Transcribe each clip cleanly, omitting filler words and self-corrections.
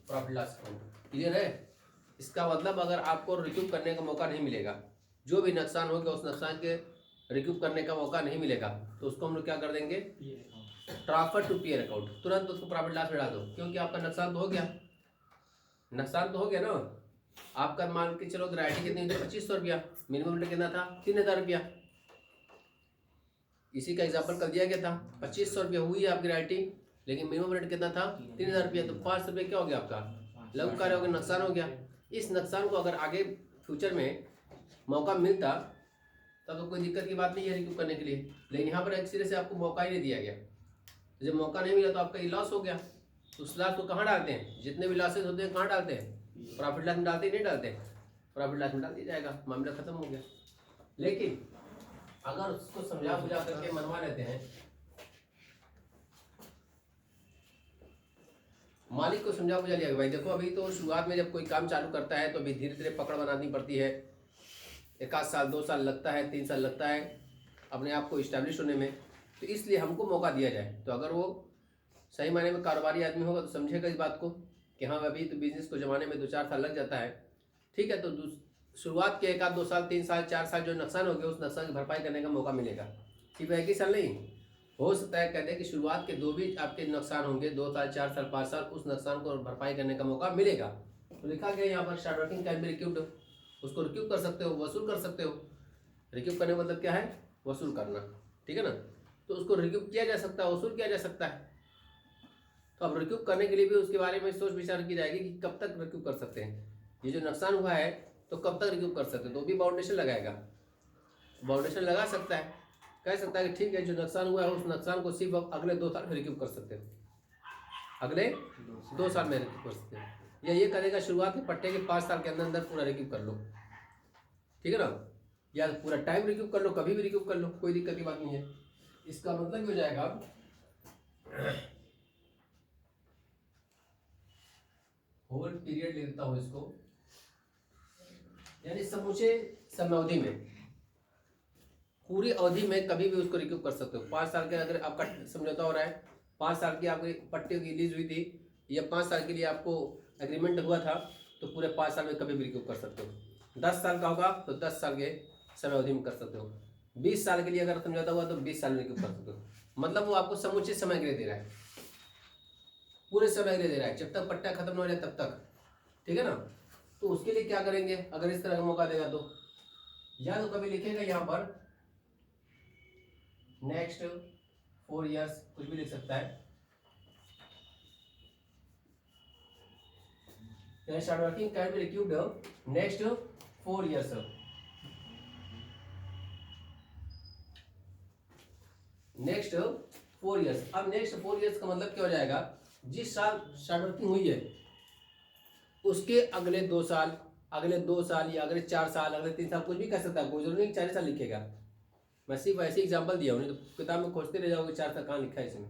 Profit loss account. Clear है? इसका मतलब अगर आपको रिक्यूब करने का मौका नहीं मिलेगा, जो भी नुकसान हो गया उस नुकसान के रिक्यूब करने का मौका नहीं मिलेगा, तो उसको हम लोग क्या कर देंगे, ट्रांसफर टू पीयर अकाउंट, तुरंत उसको प्रॉफिट लॉस में डाल दो, क्योंकि आपका नुकसान तो हो गया, नुकसान तो हो गया ना। आपका मान के चलो ग्रेविटी कितनी थी, 2500 रुपया, मिनिमम रेट कितना था, 3000 रुपया। इसी का एग्जाम्पल कर दिया गया था, 2500 रुपया हुई है आपकी ग्रेविटी, लेकिन मिनिमम रेट कितना था, 3000 रुपया। तो 500 रुपये क्या हो गया आपका, लघु कार्य हो गया, नुकसान हो गया। इस नुकसान को अगर आगे फ्यूचर में मौका मिलता तब तो कोई दिक्कत की बात नहीं है रिक्यूब करने के लिए, लेकिन यहाँ पर एक सिरे से आपको मौका ही नहीं दिया गया। जब मौका नहीं मिला तो आपका ये लॉस हो गया। तो उस लॉस को कहाँ डालते हैं, जितने भी लॉसेज होते हैं कहाँ डालते हैं, प्रॉफिट लॉस में डालते नहीं डालते, प्रॉफिट लॉस में डाल दिया जाएगा, मामला खत्म हो गया। लेकिन अगर उसको समझा बुझा करके मनवा लेते हैं, मालिक को समझा बुझा लिया, भाई देखो अभी तो शुरुआत में जब कोई काम चालू करता है तो अभी धीरे धीरे पकड़ बनानी पड़ती है, 1 आध साल 2 साल लगता है, 3 साल लगता है अपने आप को इस्टेब्लिश होने में, तो इसलिए हमको मौका दिया जाए। तो अगर वो सही मायने में कारोबारी आदमी होगा तो समझेगा इस बात को कि हाँ अभी तो बिजनेस को जमाने में 2-4 साल लग जाता है, ठीक है, तो शुरुआत के 1 आध 2 साल 3 साल 4 साल जो नुकसान हो गया उस नुकसान की भरपाई करने का मौका मिलेगा। सिर्फ 1 ही साल नहीं, हो सकता है कहते हैं कि शुरुआत के 2 भी आपके नुकसान होंगे, 2 साल 4 साल 5 साल, उस नुकसान को भरपाई करने का मौका मिलेगा। तो लिखा गया यहाँ पर स्टार्ट वर्किंग कैन बी रिक्यूब्ड, उसको रिक्यूब कर सकते हो, वसूल कर सकते हो। रिक्यूब करने का मतलब क्या है, वसूल करना, ठीक है ना। तो उसको रिक्यूब किया जा सकता है, वसूल किया जा सकता है। तो अब रिक्यूब करने के लिए भी उसके बारे में सोच विचार की जाएगी कि कब तक रिक्यूब कर सकते हैं, ये जो नुकसान हुआ है तो कब तक रिक्यूब कर सकते हैं, तो भी बाउंडेशन लगाएगा, बाउंडेशन लगा सकता है, कह सकता है कि ठीक है जो नुकसान हुआ है उस नुकसान को सिर्फ अब अगले 2 साल में रिक्यूब कर सकते हैं, अगले 2 साल में रिक्यूब कर सकते हैं, या ये करेगा शुरुआत के पट्टे के 5 साल के अंदर अंदर पूरा रिक्यूब कर लो, ठीक है ना, या पूरा टाइम रिक्यूब कर लो, कभी भी रिक्यूब कर लो, कोई दिक्कत की बात नहीं है। इसका मतलब हो जाएगा होल पीरियड ले लेता हूं इसको, यानी समूचे समयावधि में, पूरी अवधि में कभी भी उसको रिक्यूब कर सकते हो। 5 साल के अगर आपका समझौता हो रहा है, 5 साल की आपकी पट्टे की रिलीज हुई थी, या 5 साल के लिए आपको एग्रीमेंट हुआ था, तो पूरे 5 साल में कभी भी रिक्यूब कर सकते हो। 10 साल का होगा तो 10 साल के समय अवधि में कर सकते हो। 20 साल के लिए अगर समझौता हुआ तो 20 साल में रिक्यूब कर सकते हो। मतलब वो आपको समुचित समय के लिए दे रहा है, पूरे समय के लिए दे रहा है, जब तक पट्टा खत्म न हो जाए तब तक, ठीक है ना। तो उसके लिए क्या करेंगे, अगर इस तरह का मौका देगा तो या तो कभी लिखेगा यहाँ पर नेक्स्ट 4 years, कुछ भी लिख सकता है, start working can be रिक्यूब्ड next 4 years, next 4 years। अब नेक्स्ट 4 years का मतलब क्या हो जाएगा, जिस साल स्टार्ट वर्किंग हुई है उसके अगले 2 साल, अगले 2 साल या अगले 4 साल, अगले 3 साल, कुछ भी कर सकता है, कोई जरूरी नहीं 4 साल लिखेगा। मैं सिर्फ ऐसे एग्जाम्पल दिया हूँ, नहीं तो किताब में खोजते रह जाओगे 4 साल कहाँ लिखा है इसमें।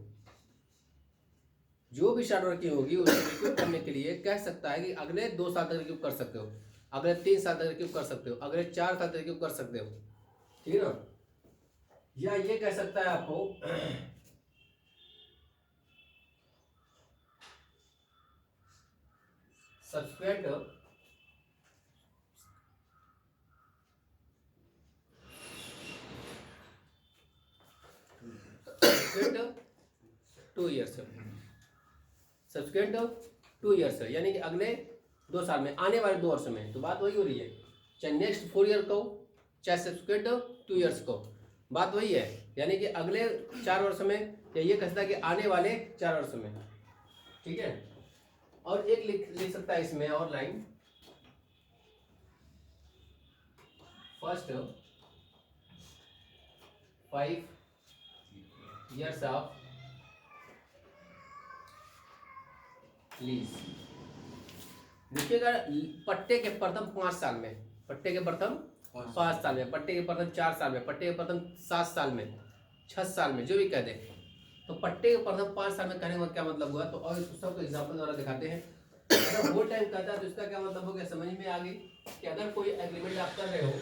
जो भी स्टार्ट वर्किंग होगी उसको रिक्यूब करने के लिए कह सकता है कि अगले 2 साल तक रिक्यूब कर सकते हो, अगले 3 साल तक रिक्यूब कर सकते हो, अगले 4 साल तक रिक्यूब कर सकते हो, ठीक है ना। या ये कह सकता है आपको सब्सिक्वेंट 2 years, सब्सिक्वेंट 2 years, यानी कि अगले 2 साल में, आने वाले 2 वर्ष में। तो बात वही हो रही है, चाहे नेक्स्ट 4 year को चाहे सब्सिक्वेंट 2 years को, बात वही है, यानी कि अगले 4 वर्ष में, या ये कहता है कि आने वाले 4 वर्ष में, ठीक है। और एक लिख सकता है इसमें और line, first 5 years of lease. देखिएगा पट्टे के प्रथम 5 साल में, पट्टे के प्रथम 5 साल में, पट्टे के प्रथम 4 साल में, पट्टे के प्रथम 7 साल में, 6 साल में, जो भी कह दे। तो पट्टे के प्रथम 5 साल में कहने का क्या मतलब हुआ, तो और सबको एग्जाम्पल द्वारा दिखाते हैं। अगर होल टाइम कहता है तो इसका क्या मतलब हो गया, समझ में आ गई कि अगर कोई एग्रीमेंट आप कर रहे हो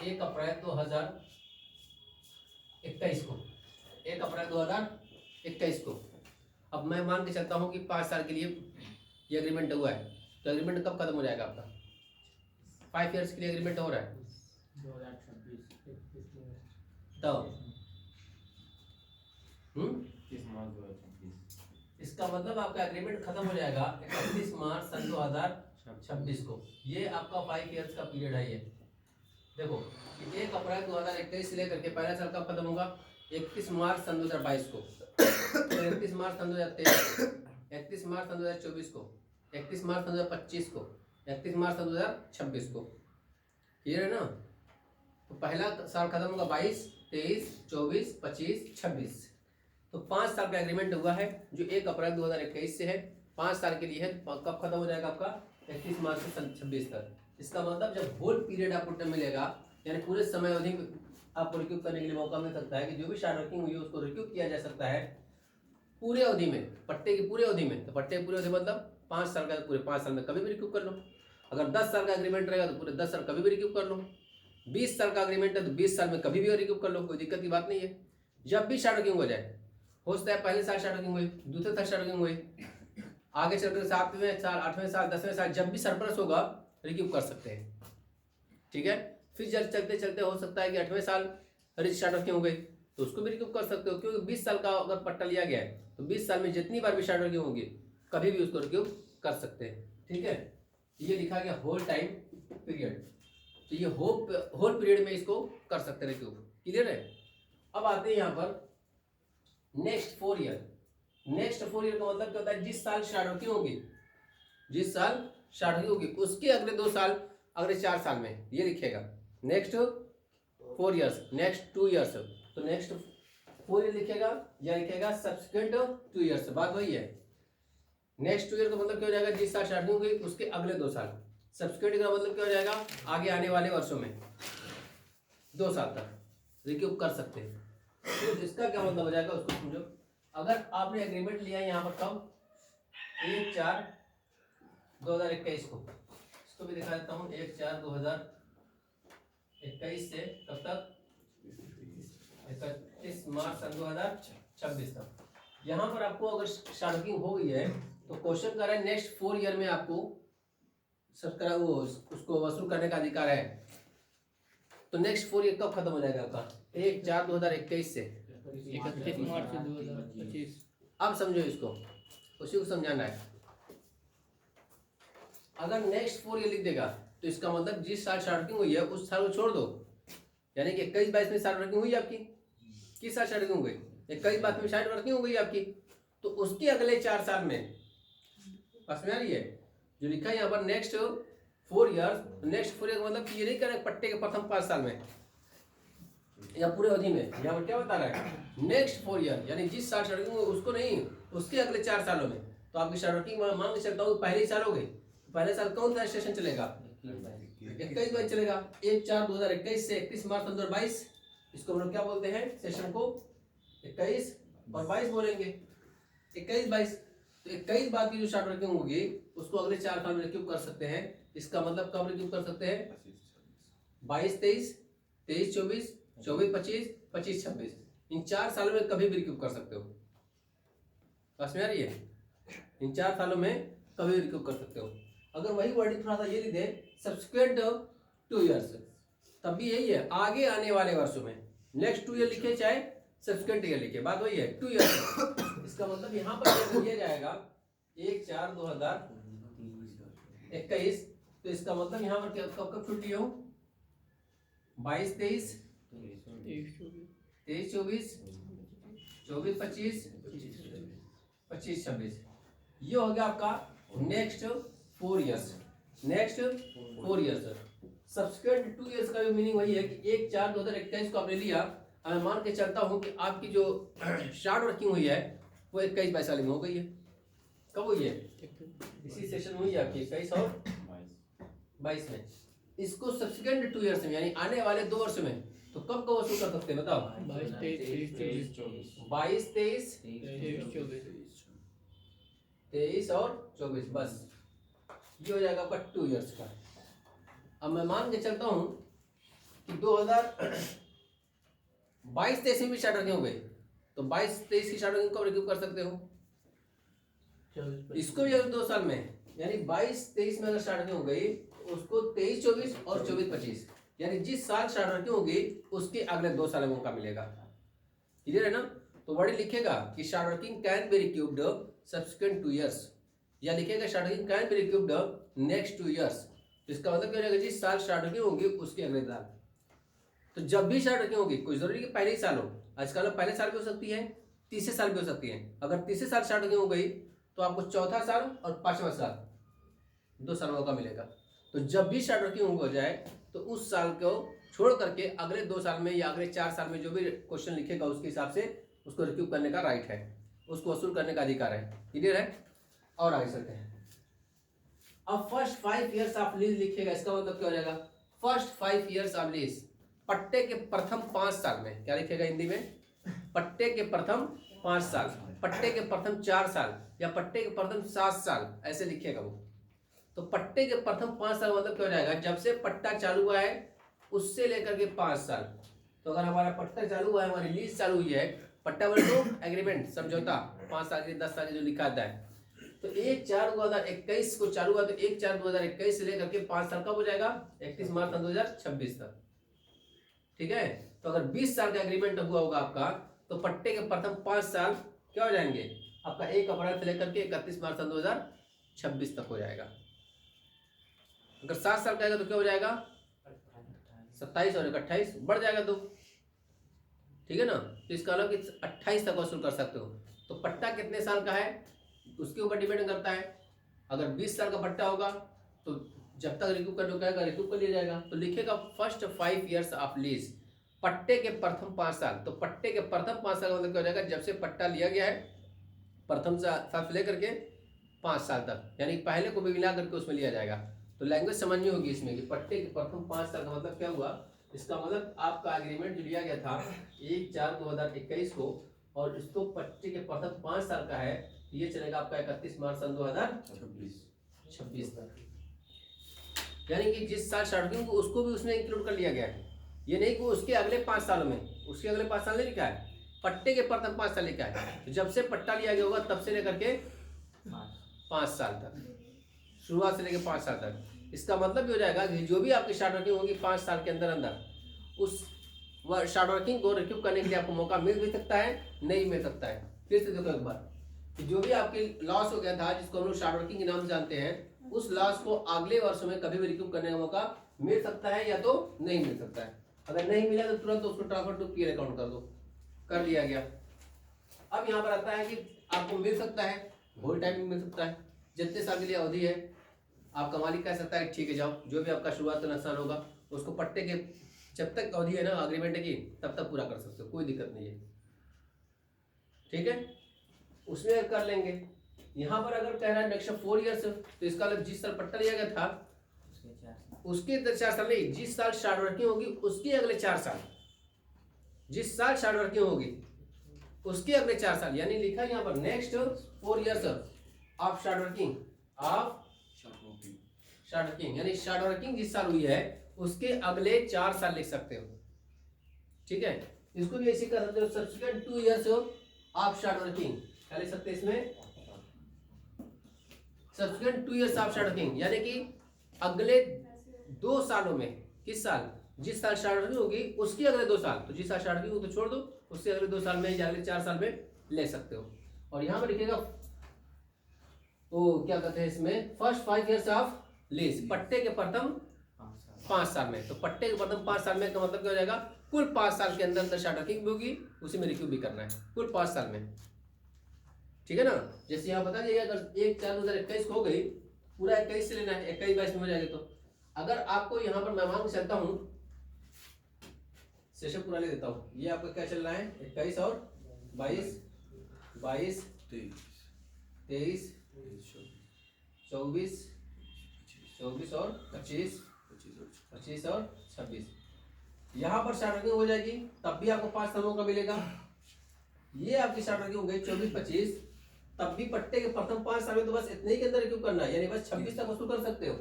1 अप्रैल 2021 को, 1 अप्रैल 2021 को, अब मैं मान के चलता हूँ कि 5 साल के लिए ये एग्रीमेंट हुआ है, तो एग्रीमेंट कब खत्म हो जाएगा आपका? 5 ईयर्स के लिए एग्रीमेंट हो रहा है 2026 तब। 30 मार्च 2026। इसका मतलब आपका एग्रीमेंट खत्म हो जाएगा 31 मार्च सन 2026 को। ये आपका 5 ईयर्स का पीरियड है। ये देखो कि 1 अप्रैल 2021 से लेकर के पहला साल कब खत्म होगा? 31 मार्च सन 2022 को, 31 मार्च सन 2023, 31 मार्च सन 2024 को, 31 मार्च सन 2025 को, 31 मार्च सन 2026 को। क्लियर है ना? तो पहला साल खत्म होगा 22, 23, 24, 25, 26। तो 5 साल का एग्रीमेंट हुआ है जो 1 अप्रैल 2021 से है, 5 साल के लिए है। कब खत्म हो जाएगा आपका? 31 मार्च से सन 26 तक। इसका मतलब जब होल पीरियड आपको टाइम मिलेगा, यानी पूरे समय अवधि आपको रिक्यूब करने के लिए मौका मिल सकता है कि जो भी शार्ट वर्किंग हुई है उसको रिक्यूब किया जा सकता है पूरे अवधि में, पट्टे की पूरे अवधि में। तो पट्टे की पूरे अवधि मतलब 5 साल का, पूरे 5 साल में कभी भी रिक्यूब कर लो। अगर 10 साल का एग्रीमेंट रहेगा तो पूरे 10 साल कभी भी रिक्यूब कर लो। 20 साल का एग्रीमेंट है तो 20 साल में कभी भी रिक्यूब कर लो, कोई दिक्कत की बात नहीं है। जब भी शार्ट वर्किंग हो जाए, हो सकता है पहले साल शार्ट वर्किंग हुई, दूसरे साल शार्ट वर्किंग हुई, आगे चलकर 7वें साल, 8वें साल, 10वें साल जब भी सरप्लस होगा रिक्यूब कर सकते हैं। ठीक है, फिर जब चलते चलते हो सकता है कि 8वें साल शार्ट वर्किंग हो गई तो उसको भी रिक्यूब कर सकते हो, क्योंकि 20 साल का अगर पट्टा लिया गया है तो 20 साल में जितनी बार भी शार्ट वर्किंग होगी कभी भी उसको रिक्यूब कर सकते हैं। ठीक है, ये लिखा गया होल टाइम पीरियड, तो ये होल पीरियड में इसको कर सकते हैं रिक्यूब। क्लियर है? अब आते हैं यहाँ पर नेक्स्ट 4 ईयर। नेक्स्ट 4 ईयर का मतलब क्या होता है? जिस साल शार्ट वर्किंग होगी, जिस साल शार्ट वर्किंग होगी उसके अगले 2 साल, अगले 4 साल में ये लिखेगा नेक्स्ट 4 ईयर्स, नेक्स्ट 2 ईयर्स। तो नेक्स्ट 4 ईयर लिखेगा या लिखेगा सब्सिक्वेंट 2 ईयर्स, बात वही है। नेक्स्ट 2 ईयर का मतलब क्या हो जाएगा? जिस साल शार्ट वर्किंग होगी उसके अगले 2 साल। सब्सिक्वेंट का मतलब क्या हो जाएगा? आगे आने वाले वर्षों में 2 साल तक रिक्यूब कर सकते हैं। तो इसका क्या मतलब हो जाएगा उसको समझो। अगर आपने एग्रीमेंट लिया यहाँ पर कब? 1/4/2021 को, इसको भी दिखा देता हूँ। 1/4/2021 से कब तक? 31 मार्च सन 2026 तक। यहाँ पर आपको अगर शार्ट वर्किंग हो गई है तो क्वेश्चन कर रहा है नेक्स्ट 4 ईयर में आपको उसको वसूल करने का अधिकार है। तो नेक्स्ट 4 ईयर कब खत्म हो जाएगा आपका? 1/4/2021 से 31 मार्च 2025। अब समझो इसको, उसी को समझाना है। अगर नेक्स्ट 4 ईयर लिख देगा तो इसका मतलब जिस साल शार्ट वर्किंग हुई है उस साल को छोड़ दो, यानी कि 21-22 में शार्ट वर्किंग हुई आपकी, किस साल शार्ट वर्किंग हो गई? 21-22 में शार्ट वर्किंग हो गई आपकी, तो उसके अगले 4 साल में पास में आ रही है जो लिखा है यहाँ पर नेक्स्ट 4 ईयर्स। नेक्स्ट 4 ईयर का मतलब ये नहीं कर रहे पट्टे के प्रथम 5 साल में या पूरे अवधि में। यहाँ पर क्या बता रहा है? नेक्स्ट 4 ईयर, यानी जिस साल शार्ट वर्किंग उसको नहीं, उसके अगले 4 सालों में। तो आपकी शार्ट वर्किंग मान के चलता हूँ पहले ही साल हो गई, पहले साल कौन सा सेशन चलेगा? 21 चलेगा। 1/4/2021 से 31 मार्च 2022, इसको हम लोग क्या बोलते हैं? सेशन को 21 और 22 बोलेंगे। 21-22, तो 21 बाद की जो शार्ट वर्किंग होगी उसको अगले 4 साल में रिक्यूब कर सकते हैं। इसका मतलब कब रिक्यूब कर सकते हैं? 22-23, 23-24, 24-25, 25-26, इन 4 सालों में कभी भी रिक्यूब कर सकते हो। समझ में आ रही है? इन 4 सालों में कभी भी रिक्यूब कर सकते हो। अगर वही वर्डिंग थोड़ा सा ये लिख दे सब्सिक्वेंट 2 ईयर्स, तब भी यही है आगे आने वाले वर्षों में। नेक्स्ट 2 ईयर लिखे चाहे सब्सिक्वेंट ईयर लिखे, बात वही है 2 ईयर। इसका मतलब यहाँ पर दिया जाएगा 1/4/2021, तो इसका मतलब यहाँ पर कब कब छुट्टी हो? 22-23, 23-24, 24-25, 25-26, ये हो गया आपका next 4 years. Next 4 years subsequent 2 years का भी मीनिंग वही है कि 1/4/2021 को आपने लिया, मैं मान के चलता हूँ कि आपकी जो शार्ट वर्किंग हुई है वो 21-22 साल में हो गई है। कब हुई है? इसी सेशन में हुई है आपकी 21 और 22 में। इसको सब्सिक्वेंट 2 ईयर्स में यानी आने वाले 2 वर्ष में, तो कब कब वसूल कर सकते हैं बताओ? 22-23, 23 और 24, बस ये हो जाएगा आपका 2 ईयर्स का। अब मैं मान के चलता हूँ कि 2022-23 में भी शार्ट वर्किंग हो गई, तो 22-23 की शार्ट वर्किंग कब रिक्यूब कर सकते हो? इसको भी अगर 2 साल में यानी 22-23 में अगर स्टार्टिंग हो गई उसको 23-24 और 24-25 यानी जिस साल स्टार्टिंग होगी उसके अगले 2 साल में मौका मिलेगा। क्लियर है ना? तो वर्ड लिखेगा कि starting can be रिक्यूब्ड subsequent 2 years या लिखेगा starting can be रिक्यूब्ड next 2 years. इसका मतलब क्या हो जाएगा? जिस साल स्टार्टिंग होगी उसके अगले साल। तो जब भी स्टार्टिंग होगी कोई जरूरी कि पहले ही साल हो, आजकल पहले साल भी हो सकती है, तीसरे साल भी हो सकती है। अगर तीसरे साल स्टार्टिंग हो गई तो आपको चौथा साल और 5वां साल 2 साल मौका मिलेगा। तो जब भी स्टार्टिंग हो जाए तो उस साल को छोड़ करके अगले 2 साल में या अगले 4 साल में जो भी क्वेश्चन लिखेगा उसके हिसाब से उसको रिक्यूब करने का राइट है, उसको वसूल करने का अधिकार है। क्लियर है? और आगे चलते हैं। अब फर्स्ट 5 इयर्स ऑफ लीज लिखेगा। इसका मतलब क्या हो जाएगा? फर्स्ट 5 इयर्स ऑफ लीज, पट्टे के प्रथम 5 साल में क्या लिखेगा हिंदी में? पट्टे के प्रथम 5 साल, पट्टे के प्रथम 4 साल या पट्टे के प्रथम 7 साल ऐसे लिखेगा वो। तो पट्टे के प्रथम 5 साल मतलब क्या हो जाएगा? जब से पट्टा चालू हुआ है उससे लेकर के 5 साल। तो अगर हमारा पट्टा चालू हुआ है, हमारी लीज चालू हुई है, पट्टा बोले तो एग्रीमेंट समझौता 5 साल के 10 साल के जो लिखा आता है, तो 1/4/2021 को चालू हुआ तो 1/4/2021 से लेकर के 5 साल कब हो जाएगा? 31 मार्च 2026 तक। ठीक है? तो अगर 20 साल का एग्रीमेंट हुआ होगा आपका तो पट्टे के प्रथम 5 साल क्या हो जाएंगे? आपका 1 अप्रैल से लेकर के 31 मार्च 2026 तक हो जाएगा। अगर 7 साल का आएगा तो क्या हो जाएगा? 27 और 28 बढ़ जाएगा तो। ठीक है ना? तो इसका मतलब कि 28 तक वसूल कर सकते हो। तो पट्टा कितने साल का है उसके ऊपर डिपेंड करता है। अगर 20 साल का पट्टा होगा तो जब तक रिक्यूब करने को कहेगा रिक्यूब कर लिया जाएगा। तो लिखेगा फर्स्ट 5 इयर्स ऑफ लीज, पट्टे के प्रथम 5 साल। तो पट्टे के प्रथम 5 साल का मतलब क्या हो जाएगा? जब से पट्टा लिया गया है प्रथम साल से लेकर के 5 साल तक, यानी पहले को भी मिला करके उसमें लिया जाएगा। तो लैंग्वेज समझनी होगी इसमें कि पट्टे के प्रथम 5 साल का मतलब क्या हुआ? इसका मतलब आपका एग्रीमेंट जो लिया गया था 1/4/2021 को और इसको पट्टे के प्रथम 5 साल का है, ये चलेगा आपका 31 मार्च 2026 तक। यानी कि जिस साल स्टार्टिंग को उसको भी उसमें इंक्लूड कर लिया गया है। ये नहीं कि उसके अगले 5 सालों में, उसके अगले 5 साल नहीं लिखा है, पट्टे के प्रथम 5 साल लिखा है। तो जब से पट्टा लिया गया होगा तब से लेकर के 5 साल तक, शुरुआत से लेकर 5 साल तक। इसका मतलब ये हो जाएगा कि जो भी आपकी स्टार्ट वर्किंग होगी 5 साल के अंदर अंदर, उस स्टार्ट वर्किंग को रिक्यूब करने के लिए आपको मौका मिल भी सकता है, नहीं मिल सकता है। फिर से देखो एक बार कि जो भी आपकी लॉस हो गया था जिसको हम लोग स्टार्ट वर्किंग के नाम से जानते हैं, उस लॉस को अगले वर्षों में कभी भी रिक्यूब करने का मौका मिल सकता है या तो नहीं मिल सकता है। अगर नहीं मिला तो तुरंत उसको ट्रांसफर टू पीएल अकाउंट कर दो, कर दिया गया। अब यहाँ पर आता है कि आपको मिल सकता है, होल टाइम में मिल सकता है, जितने साल के लिए अवधि है आपका मालिक कह सकता है ठीक है जाओ, जो भी आपका शुरुआत का नुकसान होगा उसको पट्टे के जब तक अवधि है ना अग्रीमेंट की तब तक पूरा कर सकते हो, कोई दिक्कत नहीं है। ठीक है, उसमें कर लेंगे। यहाँ पर अगर कह रहा है नेक्स्ट 4 इयर्स तो इसका मतलब जिस साल पट्टा लिया गया था उसके 4 साल नहीं, जिस साल स्टार्ट वर्किंग होगी उसके अगले 4 साल, जिस साल स्टार्ट वर्किंग होगी उसके अगले 4 साल, यानी लिखा यहाँ पर next 4 years of start working, of start working, यानी स्टार्ट वर्किंग जिस साल हुई है उसके अगले 4 साल लिख सकते हो। ठीक है, इसको भी ऐसे कर सकते हो subsequent 2 years of start working, क्या लिख सकते हैं इसमें? Subsequent 2 years of start working, यानी कि अगले 2 सालों में, किस साल? जिस साल स्टार्ट वर्किंग होगी उसके अगले 2 साल, तो जिस साल स्टार्ट वर्किंग हो तो छोड़ दो, उससे अगले 2 साल में या अगले 4 साल में ले सकते हो। और यहाँ पर लिखेगा तो क्या कहते हैं इसमें फर्स्ट 5 इयर्स ऑफ लीज, पट्टे के प्रथम 5 साल में। तो पट्टे के प्रथम 5 साल में का मतलब क्या हो जाएगा? कुल 5 साल के अंदर स्टार्ट वर्किंग भी होगी, उसी में रिक्यूब भी करना है कुल 5 साल में। ठीक है ना? जैसे यहाँ बता दीजिएगा अगर 1/4/2021 हो गई, पूरा 21 से लेना है, 21-22 में हो जाएगा। तो अगर आपको यहाँ पर मैं मान के चलता हूँ, सेशन पूरा ले देता हूँ, ये आपका क्या चल रहा है 21 और 22, 23, 24 और 25 और 26, यहाँ पर स्टार्ट वर्किंग हो जाएगी तब भी आपको 5 सालों का मिलेगा। ये आपकी स्टार्ट वर्किंग हो गई 24-25, तब भी पट्टे के प्रथम 5 साल में तो बस इतने ही के अंदर रिक्यूब करना है, यानी बस 26 तक वसूल कर सकते हो।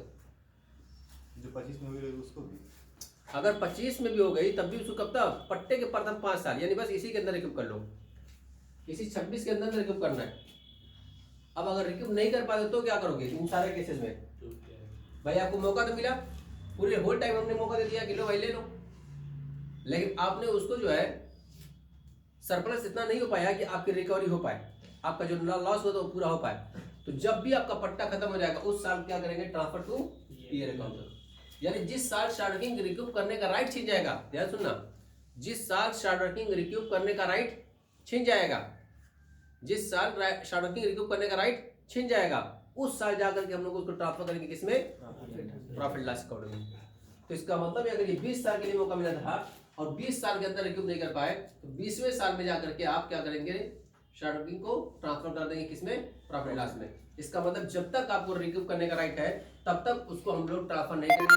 जो 25 में हो गई उसको भी, अगर 25 में भी हो गई तब भी उसको कब तक? पट्टे के प्रथम 5 साल, यानी बस इसी के अंदर रिक्यूब कर लो, इसी 26 के अंदर रिक्यूब करना है। अब अगर रिक्यूब नहीं कर पाते तो क्या करोगे इन सारे केसेस में? भाई आपको मौका तो मिला, पूरे होल टाइम हमने मौका दे दिया कि लो भाई ले लो, लेकिन आपने उसको जो है सरप्लस इतना नहीं हो पाया कि आपकी रिकवरी हो पाए, आपका जो लॉस हुआ तो पूरा हो पाए। तो जब भी आपका पट्टा खत्म हो जाएगा उस साल क्या करेंगे? Transfer two year account. यानी जिस साल शार्ट वर्किंग रिक्यूब करने का राइट छिन जाएगा, ध्यान सुनना, जिस साल शार्ट वर्किंग रिक्यूब करने का राइट छिन जाएगा, जिस साल शार्ट वर्किंग रिक्यूब करने का राइट छिन जाएगा उस साल जाकर के हम लोग उसको ट्रांसफर करेंगे किसमें? प्रॉफिट लॉस अकाउंट में। तो इसका मतलब है अगर ये 20 साल के लिए मौका मिला था और 20 साल के अंदर रिक्यूब नहीं कर पाए तो 20वें साल में जाकर के आप क्या करेंगे? शार्ट वर्किंग को ट्रांसफर कर देंगे किसमें? प्रॉफिट लॉस में। इसका मतलब जब तक आपको रिक्यूब करने का राइट है तब तक उसको हम लोग ट्रांसफर नहीं करेंगे,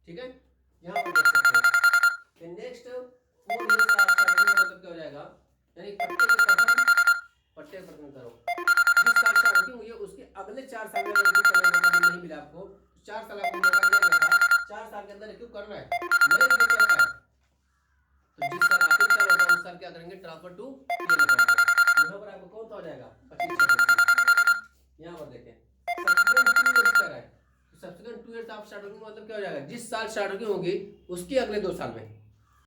ठीक है? यहाँ पर देख सकते हैं नेक्स्ट 4 ईयर्स का आपका मतलब क्या हो जाएगा? यानी पट्टे खत्म करो, जिस साल शार्ट वर्किंग हुई है उसके अगले 4 साल में रिक्यूब करने का मौका नहीं मिला आपको, 4 साल आपको मौका दिया गया था, 4 साल के अंदर रिक्यूब कर रहा है, नहीं रिक्यूब कर रहा है तो जिस साल आखिरी साल होगा उस साल क्या करेंगे? Transfer two year account. यहाँ पर आपको कौन सा हो जाएगा? 25। यहाँ पर देखें सब्सिक्वेंट 2 ईयर्स कर रहा है, सब्सिक्वेंट 2 ईयर्स आप शार्ट वर्किंग मतलब क्या हो जाएगा? जिस साल शार्ट वर्किंग होगी उसके अगले 2 साल में